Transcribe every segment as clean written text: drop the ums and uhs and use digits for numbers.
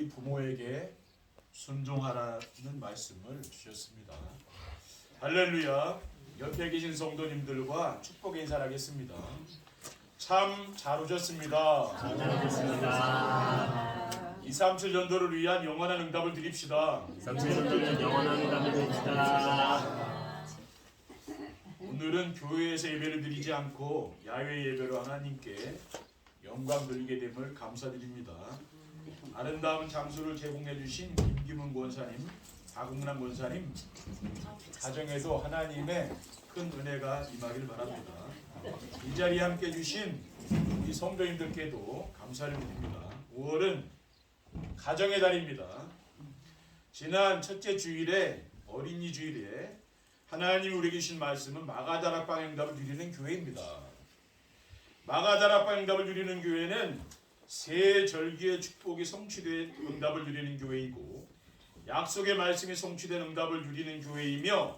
너희 부모에게 순종하라는 말씀을 주셨습니다. 할렐루야. 옆에 계신 성도님들과 축복의 인사를 하겠습니다. 참 잘 오셨습니다. 잘 오셨습니다. 237 전도를 위한 영원한 응답을 드립시다. 237 전도는 영원한 응답을 드립시다. 오늘은 교회에서 예배를 드리지 않고 야외 예배로 하나님께 영광 돌리게 됨을 감사드립니다. 아름다운 장소를 제공해 주신 김기문 권사님, 박웅남 권사님 가정에도 하나님의 큰 은혜가 임하길 바랍니다. 이 자리에 함께 주신 우리 성도님들께도 감사를 드립니다. 5월은 가정의 달입니다. 지난 첫째 주일에 어린이 주일에 하나님이 우리에게 주신 말씀은 마가다락방 응답을 누리는 교회입니다. 마가다락방 응답을 누리는 교회는 새 절기의 축복이 성취된 응답을 누리는 교회이고 약속의 말씀이 성취된 응답을 누리는 교회이며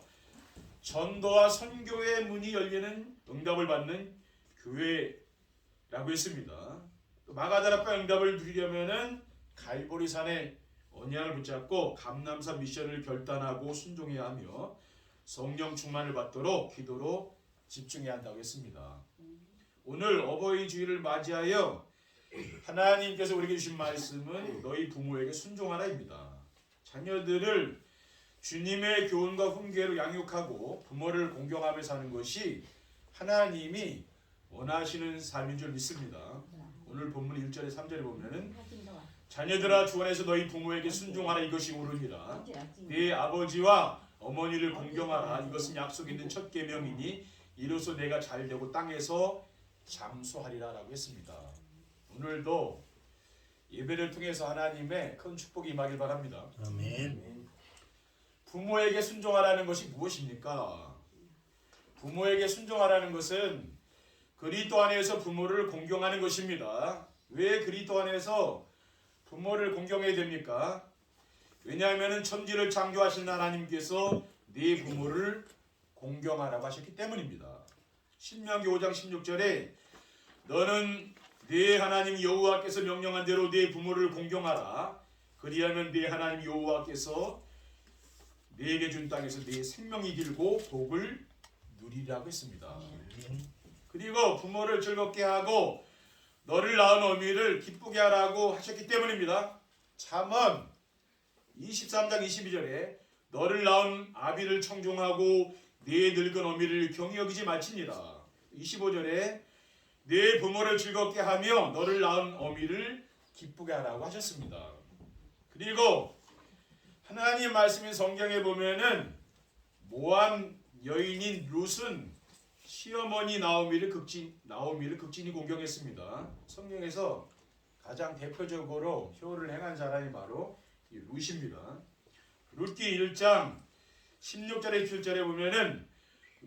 전도와 선교의 문이 열리는 응답을 받는 교회라고 했습니다. 또 마가다락방 응답을 누리려면은 갈보리산에 언약을 붙잡고 감람산 미션을 결단하고 순종해야 하며 성령 충만을 받도록 기도로 집중해야 한다고 했습니다. 오늘 어버이 주일을 맞이하여 하나님께서 우리에게 주신 말씀은 너희 부모에게 순종하라입니다. 자녀들을 주님의 교훈과 훈계로 양육하고 부모를 공경하며 사는 것이 하나님이 원하시는 삶인 줄 믿습니다. 오늘 본문 1절에 3절에 보면은 자녀들아 주 안에서 너희 부모에게 순종하라 이것이 옳으니라. 네 아버지와 어머니를 공경하라 이것은 약속 있는 첫 계명이니 이로써 내가 잘되고 땅에서 장수하리라 라고 했습니다. 오늘도 예배를 통해서 하나님의 큰 축복이 임하길 바랍니다. 아멘. 부모에게 순종하라는 것이 무엇입니까? 부모에게 순종하라는 것은 그리스도 안에서 부모를 공경하는 것입니다. 왜 그리스도 안에서 부모를 공경해야 됩니까? 왜냐하면 천지를 창조하신 하나님께서 네 부모를 공경하라고 하셨기 때문입니다. 신명기 5장 16절에 너는 네 하나님 여호와께서 명령한 대로 네 부모를 공경하라. 그리하면 네 하나님 여호와께서 네게 준 땅에서 네 생명이 길고 복을 누리라고 했습니다. 그리고 부모를 즐겁게 하고 너를 낳은 어미를 기쁘게 하라고 하셨기 때문입니다. 잠언 23장 22절에 너를 낳은 아비를 청종하고 네 늙은 어미를 경히 여기지 말지니라. 25절에 네 부모를 즐겁게 하며 너를 낳은 어미를 기쁘게 하라고 하셨습니다. 그리고 하나님 말씀인 성경에 보면은 모함 여인인 룻은 시어머니 나오미를 극진히 공경했습니다. 성경에서 가장 대표적으로 효를 행한 사람이 바로 이 룻입니다. 룻기 1장 16절에 7절에 보면은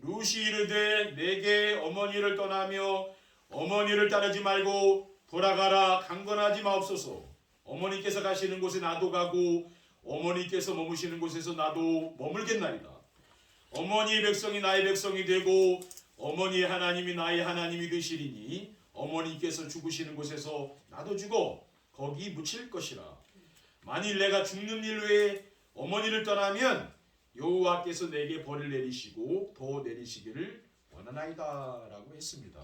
룻이 이르되 내게 어머니를 떠나며 어머니를 따르지 말고 돌아가라 강건하지 마옵소서. 어머니께서 가시는 곳에 나도 가고 어머니께서 머무시는 곳에서 나도 머물겠나이다. 어머니의 백성이 나의 백성이 되고 어머니의 하나님이 나의 하나님이 되시리니 어머니께서 죽으시는 곳에서 나도 죽어 거기 묻힐 것이라. 만일 내가 죽는 일 외에 어머니를 떠나면 여호와께서 내게 벌을 내리시고 더 내리시기를 원하나이다 라고 했습니다.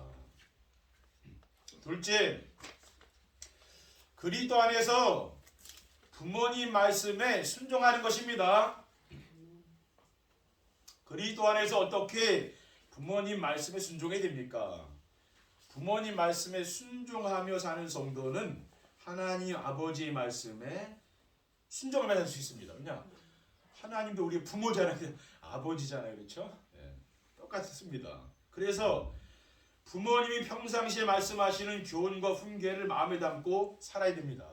둘째, 그리스도 안에서 부모님 말씀에 순종하는 것입니다. 그리스도 안에서 어떻게 부모님 말씀에 순종해야 됩니까? 부모님 말씀에 순종하며 사는 성도는 하나님 아버지의 말씀에 순종을 할 수 있습니다. 그냥 하나님도 우리 부모잖아요. 아버지잖아요. 그렇죠? 네, 똑같습니다. 그래서 부모님이 평상시에 말씀하시는 교훈과 훈계를 마음에 담고 살아야 됩니다.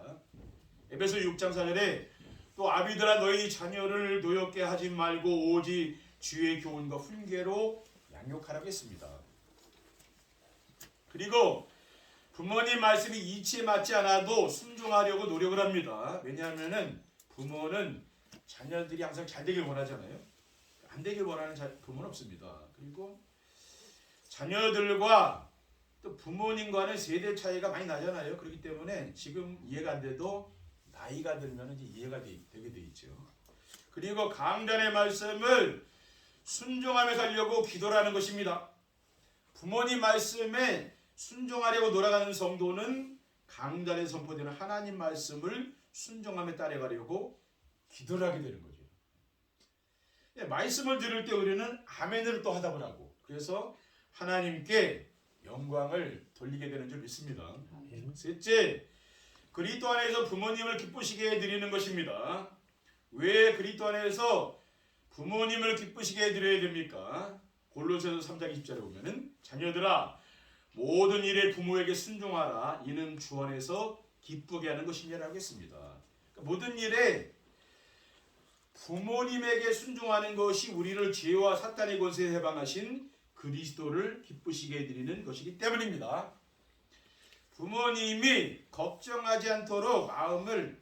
에베소 6장 4절에 또 아비들아 너희 자녀를 노엽게 하지 말고 오직 주의 교훈과 훈계로 양육하라고 했습니다. 그리고 부모님 말씀이 이치에 맞지 않아도 순종하려고 노력을 합니다. 왜냐하면 부모는 자녀들이 항상 잘 되길 원하잖아요. 안 되길 원하는 부모는 없습니다. 그리고 자녀들과 또 부모님과는 세대 차이가 많이 나잖아요. 그렇기 때문에 지금 이해가 안 돼도 나이가 들면 이제 이해가 되게 돼 있죠. 그리고 강단의 말씀을 순종하며 살려고 기도하는 것입니다. 부모님 말씀에 순종하려고 돌아가는 성도는 강단에 선포되는 하나님 말씀을 순종하며 따라가려고 기도를 하게 되는 거죠. 말씀을 들을 때 우리는 아멘을 또 하답을 하고 그래서 하나님께 영광을 돌리게 되는 줄 믿습니다. 셋째, 그리스도 안에서 부모님을 기쁘시게 해드리는 것입니다. 왜 그리스도 안에서 부모님을 기쁘시게 해드려야 됩니까? 골로새서 3장 20절에 보면은 자녀들아 모든 일에 부모에게 순종하라 이는 주 안에서 기쁘게 하는 것이니라고 했습니다. 그러니까 모든 일에 부모님에게 순종하는 것이 우리를 죄와 사탄의 권세에 해방하신 그리스도를 기쁘시게 해드리는 것이기 때문입니다. 부모님이 걱정하지 않도록 마음을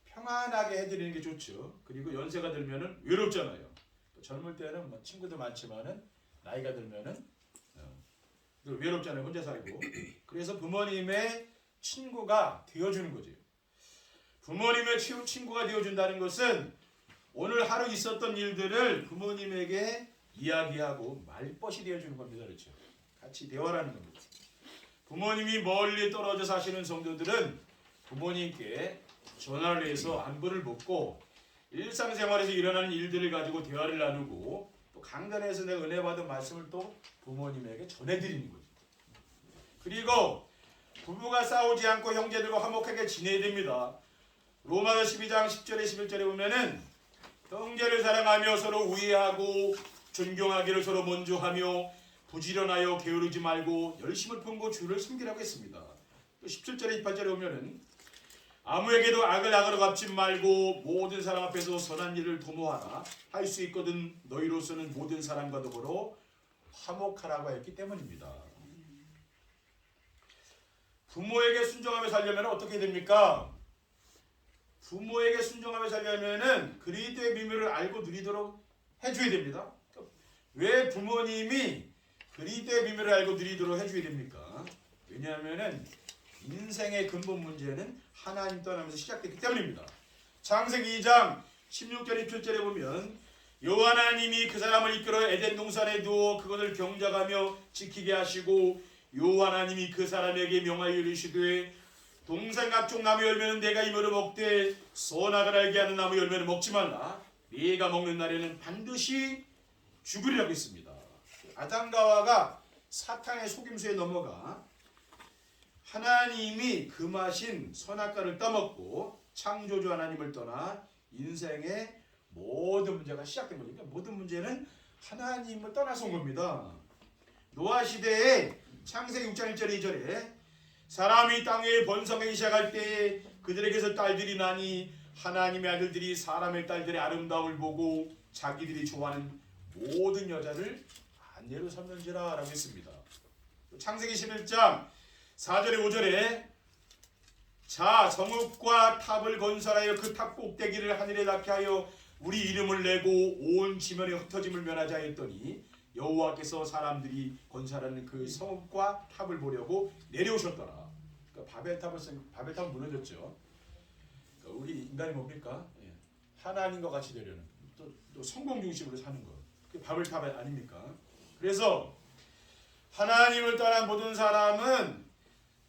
평안하게 해드리는 게 좋죠. 그리고 연세가 들면은 외롭잖아요. 젊을 때는 뭐 친구도 많지만은 나이가 들면은 외롭잖아요. 혼자 살고. 그래서 부모님의 친구가 되어주는 거죠. 부모님의 친구가 되어준다는 것은 오늘 하루 있었던 일들을 부모님에게 이야기하고 말벗이 되어주는 겁니다. 그렇죠? 같이 대화하는 겁니다. 부모님이 멀리 떨어져 사시는 성도들은 부모님께 전화를 해서 안부를 묻고 일상생활에서 일어나는 일들을 가지고 대화를 나누고 또 강단에서 내가 은혜 받은 말씀을 또 부모님에게 전해드리는 거죠. 그리고 부부가 싸우지 않고 형제들과 화목하게 지내야 됩니다. 로마서 12장 10절에 11절에 보면은 형제를 사랑하며 서로 우애하고 존경하기를 서로 먼저 하며 부지런하여 게으르지 말고 열심을 품고 주를 섬기라고 했습니다. 또 17절에 18절에 보면은 아무에게도 악을 악으로 갚지 말고 모든 사람 앞에서 선한 일을 도모하라. 할 수 있거든 너희로서는 모든 사람과 더불어 화목하라고 했기 때문입니다. 부모에게 순종하며 살려면 어떻게 됩니까? 부모에게 순종하며 살려면은 그리스도의 비밀을 알고 누리도록 해줘야 됩니다. 왜 부모님이 그리스도의 비밀을 알고 누리도록 해줘야 됩니까? 왜냐하면은 인생의 근본 문제는 하나님 떠나면서 시작됐기 때문입니다. 창세기 2장 16절 17절에 보면 여호와 하나님이 그 사람을 이끌어 에덴 동산에 두어 그것을 경작하며 지키게 하시고 여호와 하나님이 그 사람에게 명하여 이르시되 동산 각종 나무 열매는 내가 이모로 먹되 선악을 알게 하는 나무 열매는 먹지 말라. 네가 먹는 날에는 반드시 죽으리라고 했습니다. 아담과 하와가 사탄의 속임수에 넘어가 하나님이 금하신 선악과를 따먹고 창조주 하나님을 떠나 인생의 모든 문제가 시작된 거니까 모든 문제는 하나님을 떠나서 온 겁니다. 노아 시대에 창세기 6장 1절 2절에 사람이 땅에 번성하기 시작할 때 그들에게서 딸들이 나니 하나님의 아들들이 사람의 딸들의 아름다움을 보고 자기들이 좋아하는 모든 여자를 아내로 삼는지라 라고 했습니다. 창세기 11장 4절에 5절에 자 성읍과 탑을 건설하여 그 탑 꼭대기를 하늘에 닿게 하여 우리 이름을 내고 온 지면에 흩어짐을 면하자 했더니 여호와께서 사람들이 건설하는 그 성읍과 탑을 보려고 내려오셨더라. 그러니까 바벨탑은 무너졌죠. 그러니까 우리 인간이 뭡니까? 하나님과 같이 되려는 또 성공 중심으로 사는 것. 그게 바벨탑 아닙니까? 그래서 하나님을 떠난 모든 사람은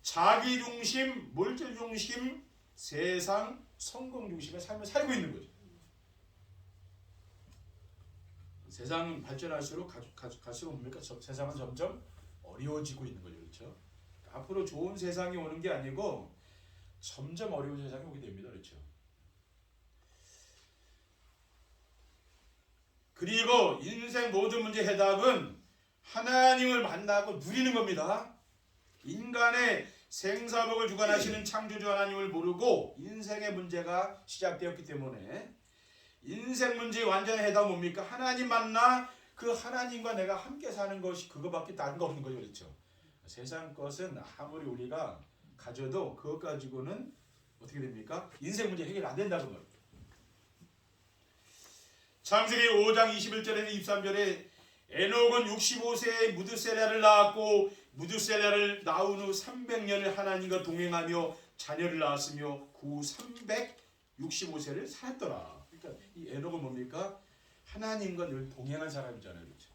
자기 중심, 물질 중심, 세상, 성공 중심의 삶을 살고 있는 거죠. 세상은 발전할수록 갈수록 뭡니까? 세상은 점점 어려워지고 있는 거죠. 그렇죠? 앞으로 좋은 세상이 오는 게 아니고 점점 어려운 세상이 오게 됩니다. 그렇죠? 그리고 인생 모든 문제 해답은 하나님을 만나고 누리는 겁니다. 인간의 생사복을 주관하시는 창조주 하나님을 모르고 인생의 문제가 시작되었기 때문에 인생 문제의 완전한 해답은 뭡니까? 하나님 만나 그 하나님과 내가 함께 사는 것이 그거밖에 다른 거 없는 거죠. 그렇죠? 세상 것은 아무리 우리가 가져도 그것 가지고는 어떻게 됩니까? 인생 문제 해결 안 된다는 거예요. 창세기 5장 21절에서 23절에 에녹은 65세에 무드셀라를 낳았고 무드셀라를 낳은 후 300년을 하나님과 동행하며 자녀를 낳았으며 그 구 365세를 살았더라. 그러니까 이 에녹은 뭡니까? 하나님과 늘 동행한 사람이잖아요. 그렇죠?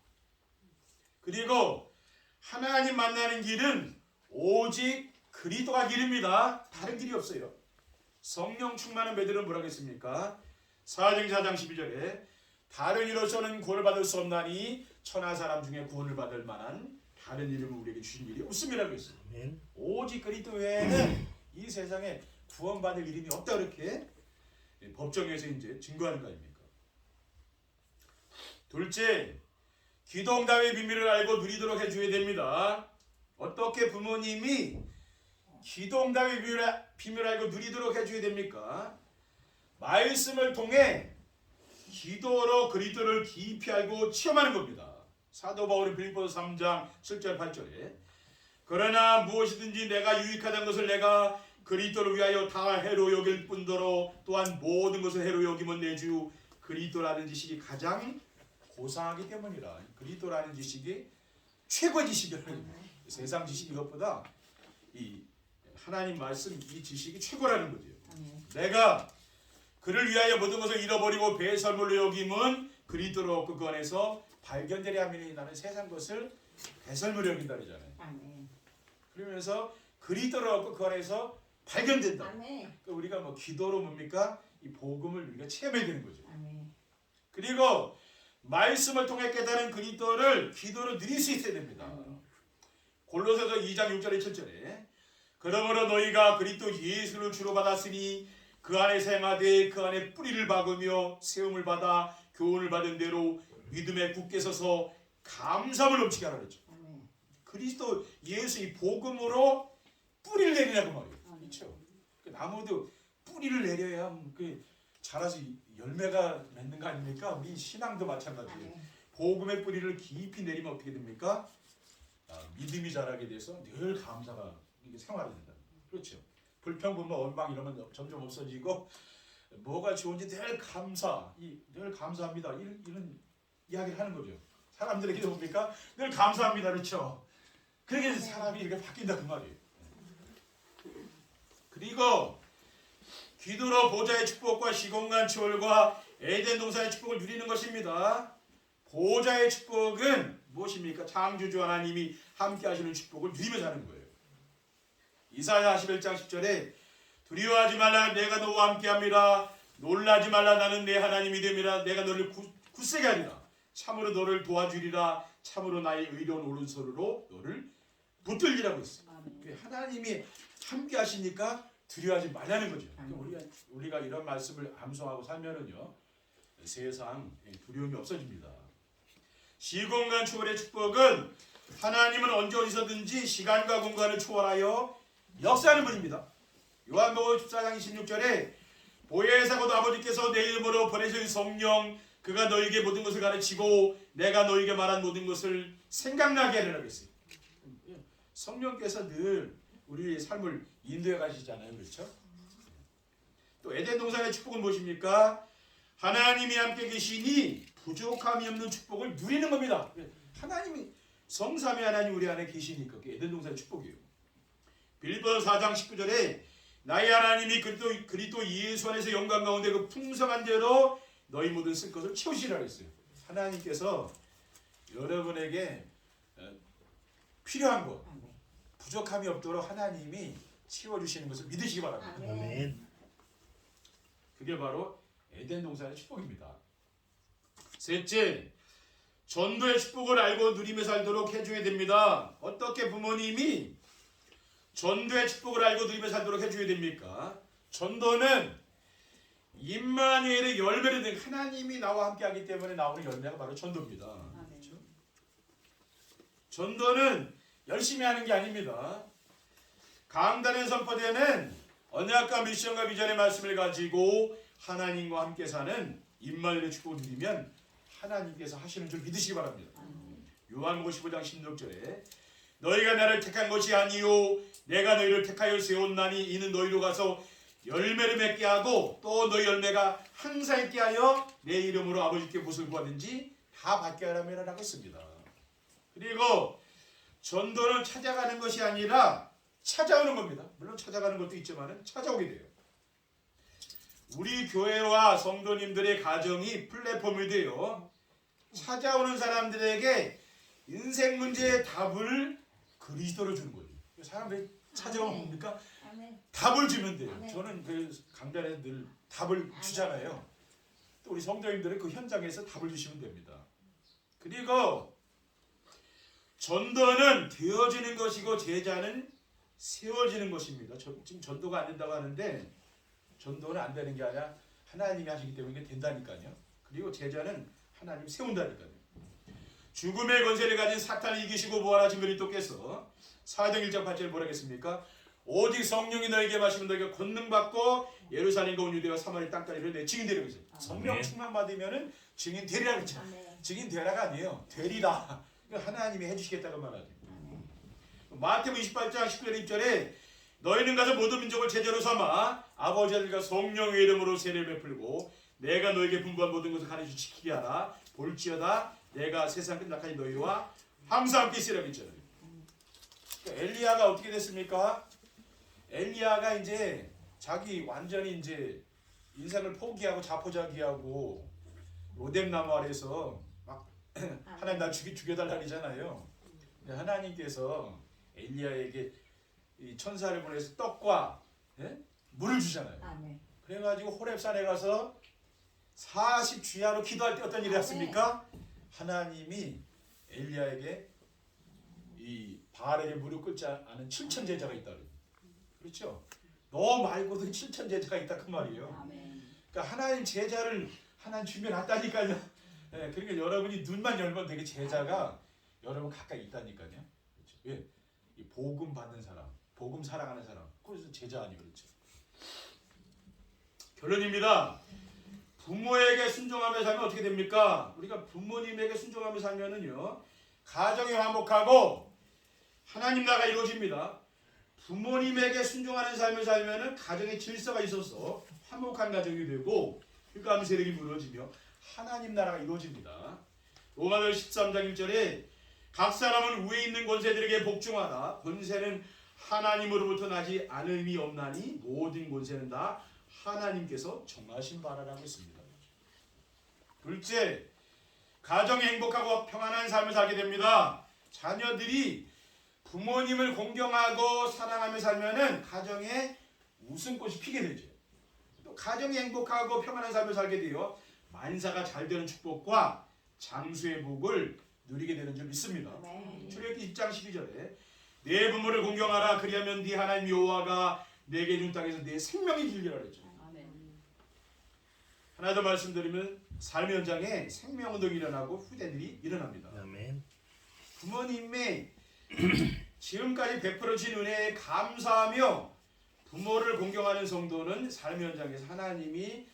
그리고 하나님 만나는 길은 오직 그리스도가 길입니다. 다른 길이 없어요. 성령 충만한 베드로는 뭐라고 했습니까? 사도행전 4장 12절에 다른 이로서는 구원을 받을 수 없나니 천하 사람 중에 구원을 받을 만한 다른 이름을 우리에게 주신 일이 없음이라고 했어요. 아멘. 오직 그리스도 외에는 이 세상에 구원받을 이름이 없다, 이렇게 법정에서 이제 증거하는 거 아닙니까? 둘째, 기도응답의 비밀을 알고 누리도록 해줘야 됩니다. 어떻게 부모님이 기도응답의 비밀을 알고 누리도록 해줘야 됩니까? 말씀을 통해 기도로 그리스도를 깊이 알고 체험하는 겁니다. 사도 바울은 빌립보서 3장 7절 8절에 그러나 무엇이든지 내가 유익하다는 것을 내가 그리스도를 위하여 다 해로 여길 뿐더러 또한 모든 것을 해로 여기면 내 주 그리스도라는 지식이 가장 고상하기 때문이라. 그리스도라는 지식이 최고 지식이라는 세상 지식 이것보다 이 하나님 말씀 이 지식이 최고라는 거죠. 내가 그를 위하여 모든 것을 잃어버리고 배설물로 여김은 그리스도로 얻고 그 안에서 발견되려 하면 나는 세상 것을 배설물로 여긴다 그러잖아요. 그러면서 그리스도로 얻고 그 안에서 발견된다. 그러니까 우리가 뭐 기도로 뭡니까? 이 복음을 우리가 체험해야 되는 거죠. 그리고 말씀을 통해 깨달은 그리스도를 기도로 누릴 수 있어야 됩니다. 골로새서 2장 6절에 7절에 그러므로 너희가 그리스도 예수를 주로 받았으니 그 안에 생하되 그 안에 뿌리를 박으며 세움을 받아 교훈을 받은 대로 믿음에 굳게 서서 감사함을 넘치게 하라 그랬죠. 그리스도 예수 이 복음으로 뿌리를 내리라고 말이에요. 그렇죠? 그 나무도 뿌리를 내려야 그 자라서 열매가 맺는 거 아닙니까? 우리 신앙도 마찬가지예요. 복음의 뿌리를 깊이 내리면 어떻게 됩니까? 믿음이 자라게 돼서 늘 감사가 이게 생활이 된다. 그렇죠? 불평, 분노, 원망 이러면 점점 없어지고 뭐가 좋은지 늘 늘 감사합니다. 이런 이야기를 하는 거죠. 사람들에게 뭡니까? 늘 감사합니다. 그렇죠? 그렇게 사람이 이렇게 바뀐다 그 말이에요. 그리고 기도로 보좌의 축복과 시공간 초월과 에덴 동산의 축복을 누리는 것입니다. 보좌의 축복은 무엇입니까? 창조주 하나님이 함께 하시는 축복을 누리며 사는 거예요. 이사야 41장 10절에 두려워하지 말라 내가 너와 함께함이라 놀라지 말라 나는 내 하나님이 됨이라 내가 너를 굳세게 하리라 참으로 너를 도와주리라 참으로 나의 의로운 오른손으로 너를 붙들리라고 했어요. 하나님이 함께 하시니까 두려워하지 말라는 거죠. 우리가 이런 말씀을 암송하고 살면은요 세상 두려움이 없어집니다. 시공간 초월의 축복은 하나님은 언제 어디서든지 시간과 공간을 초월하여 역사하는 분입니다. 요한복음 14장 26절에 보혜사고도 아버지께서 내 이름으로 보내신 성령 그가 너에게 모든 것을 가르치고 내가 너에게 말한 모든 것을 생각나게 하리라고 했어요. 성령께서 늘 우리의 삶을 인도해 가시잖아요. 그렇죠? 또 에덴 동산의 축복은 무엇입니까? 하나님이 함께 계시니 부족함이 없는 축복을 누리는 겁니다. 하나님이 성삼위 하나님 우리 안에 계시니까 그게 에덴 동산의 축복이에요. 빌립보서 4장 19절에 나의 하나님이 그리스도 예수 안에서 영광 가운데 그 풍성한 대로 너희 모든 쓸 것을 채우시라 했어요. 하나님께서 여러분에게 필요한 것 부족함이 없도록 하나님이 채워주시는 것을 믿으시기 바랍니다. 아멘. 그게 바로 에덴 동산의 축복입니다. 셋째, 전도의 축복을 알고 누리며 살도록 해줘야 됩니다. 어떻게 부모님이 전도의 축복을 알고 누리며 살도록 해줘야 됩니까? 전도는 임마누엘의 열매를 든 하나님이 나와 함께하기 때문에 나오는 열매가 바로 전도입니다. 그렇죠? 전도는 열심히 하는 게 아닙니다. 강단에 선포되는 언약과 미션과 비전의 말씀을 가지고 하나님과 함께 사는 임마누엘의 축복을 누리면 하나님께서 하시는 줄 믿으시기 바랍니다. 요한복음 15장 16절에 너희가 나를 택한 것이 아니요 내가 너희를 택하여 세웠나니 이는 너희로 가서 열매를 맺게 하고 또 너희 열매가 항상 있게 하여 내 이름으로 아버지께 무엇을 구하든지 다 받게 하라며 라고 했습니다. 그리고 전도는 찾아가는 것이 아니라 찾아오는 겁니다. 물론 찾아가는 것도 있지만 찾아오게 돼요. 우리 교회와 성도님들의 가정이 플랫폼이 되어 찾아오는 사람들에게 인생 문제의 답을 그리스도로 주는 거죠. 사람들이 찾아오면 뭡니까? 답을 주면 돼요. 저는 그 강단에서 늘 답을 주잖아요. 또 우리 성도님들은 그 현장에서 답을 주시면 됩니다. 그리고 전도는 되어지는 것이고 제자는 세워지는 것입니다. 지금 전도가 안 된다고 하는데 전도는 안 되는 게 아니라 하나님이 하시기 때문에 이게 된다니까요. 그리고 제자는 하나님 세운다니까요. 죽음의 권세를 가진 사탄을 이기시고 부활하신 그리스도께서 사도행 1장 8절에 뭐라 했습니까? 오직 성령이 너에게 마시면 너희가 권능받고 예루살렘과 온 유대와 사마리 땅까지를 내 증인 되리라고 했어요. 성령 충만 받으면은 증인 되리라고 했죠. 증인 되라가 아니에요. 되리라. 하나님이 해주시겠다고 말하죠. 마태복음 28장 19절 20절에 너희는 가서 모든 민족을 제자로 삼아 아버지 아들과 성령의 이름으로 세례를 베풀고 내가 너에게 분부한 모든 것을 가르쳐 지키게 하라. 볼지어다 내가 세상 끝날까지 너희와 항상 함께 있으리라고 했잖아요. 그러니까 엘리야가 어떻게 됐습니까? 엘리야가 이제 자기 완전히 이제 인생을 포기하고 자포자기하고 로뎀나무 아래에서 막 하나님 날 죽여달라 그러잖아요. 근데 하나님께서 엘리야에게 이 천사를 보내서 떡과 물을 주잖아요. 그래가지고 호렙산에 가서 40주야로 기도할 때 어떤 일이 났습니까? 하나님이 엘리야에게 이 바알에게 무릎 꿇지 않은 7천 제자가 있다. 그렇죠? 너 말고도 7천 제자가 있다 그 말이에요. 그러니까 하나님 제자를 하나님 준비해놨다니까요. 그러니까 여러분이 눈만 열면 되게 제자가 여러분 가까이 있다니까요. 그렇죠? 왜? 이 복음 받는 사람, 복음 사랑하는 사람, 그래서 제자 아니에요, 그렇죠? 결론입니다. 부모에게 순종하며 살면 어떻게 됩니까? 우리가 부모님에게 순종하며 살면은요, 가정이 화목하고 하나님 나라가 이루어집니다. 부모님에게 순종하는 삶을 살면은 가정에 질서가 있어서 화목한 가정이 되고 흑암 세력이 무너지며 하나님 나라가 이루어집니다. 로마서 13장 1절에 각 사람은 위에 있는 권세들에게 복종하라. 권세는 하나님으로부터 나지 않음이 없나니 모든 권세는 다 하나님께서 정하신 바라라고 했습니다. 둘째, 가정이 행복하고 평안한 삶을 살게 됩니다. 자녀들이 부모님을 공경하고 사랑하며 살면은 가정에 웃음꽃이 피게 되죠. 또 가정이 행복하고 평안한 삶을 살게 되어 만사가 잘 되는 축복과 장수의 복을 누리게 되는 줄 믿습니다. 출애굽기 20장 12절에 내 부모를 공경하라. 그리하면 네 하나님 여호와가 내게 준 땅에서 내 생명이 길리라 그랬죠. 하나 더 말씀드리면 삶의 현장에 생명운동이 일어나고 후대들이 일어납니다. 아멘. 부모님의 지금까지 베풀어 주신 은혜에 감사하며 부모를 공경하는 성도는 삶의 현장에서 하나님이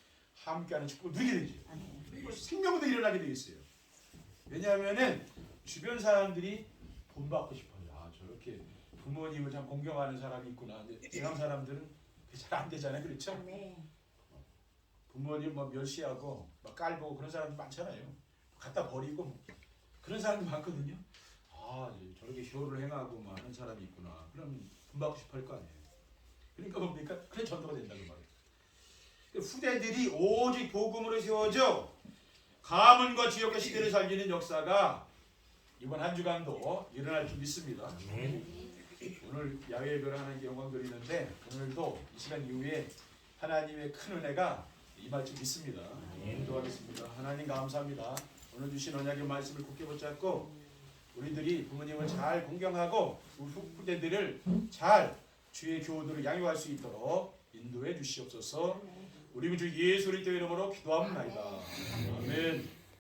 함께하는 축복을 누리게 되죠. 그리고 생명운동이 일어나게 되어 있어요. 왜냐하면은 주변 사람들이 본받고 싶어요. 아, 저렇게 부모님을 참 공경하는 사람이 있구나. 근데 세상 사람들은 잘 안 되잖아요, 그렇죠? 부모님 뭐 멸시하고 막 깔보고 그런 사람들 많잖아요. 갖다 버리고 뭐. 그런 사람도 많거든요. 아, 저렇게 효를 행하고 뭐 하는 사람이 있구나. 그럼 본받고 싶어 할 거 아니에요. 그러니까 뭡니까? 그래 전도가 된다는 말이에요. 후대들이 오직 복음으로 세워져 가문과 지역과 시대를 살리는 역사가 이번 한 주간도 일어날 줄 믿습니다. 오늘 야외 예배를 하는 게 영광 드리는데 오늘도 이 시간 이후에 하나님의 큰 은혜가 임할 줄 믿습니다. 기도하겠습니다. 하나님 감사합니다. 오늘 주신 언약의 말씀을 굳게 붙잡고 우리들이 부모님을 잘 공경하고 우리 후대들을 잘 주의 교훈으로 양육할 수 있도록 인도해 주시옵소서. 우리 주 예수 그리스도의 이름으로 기도합니다. 아멘.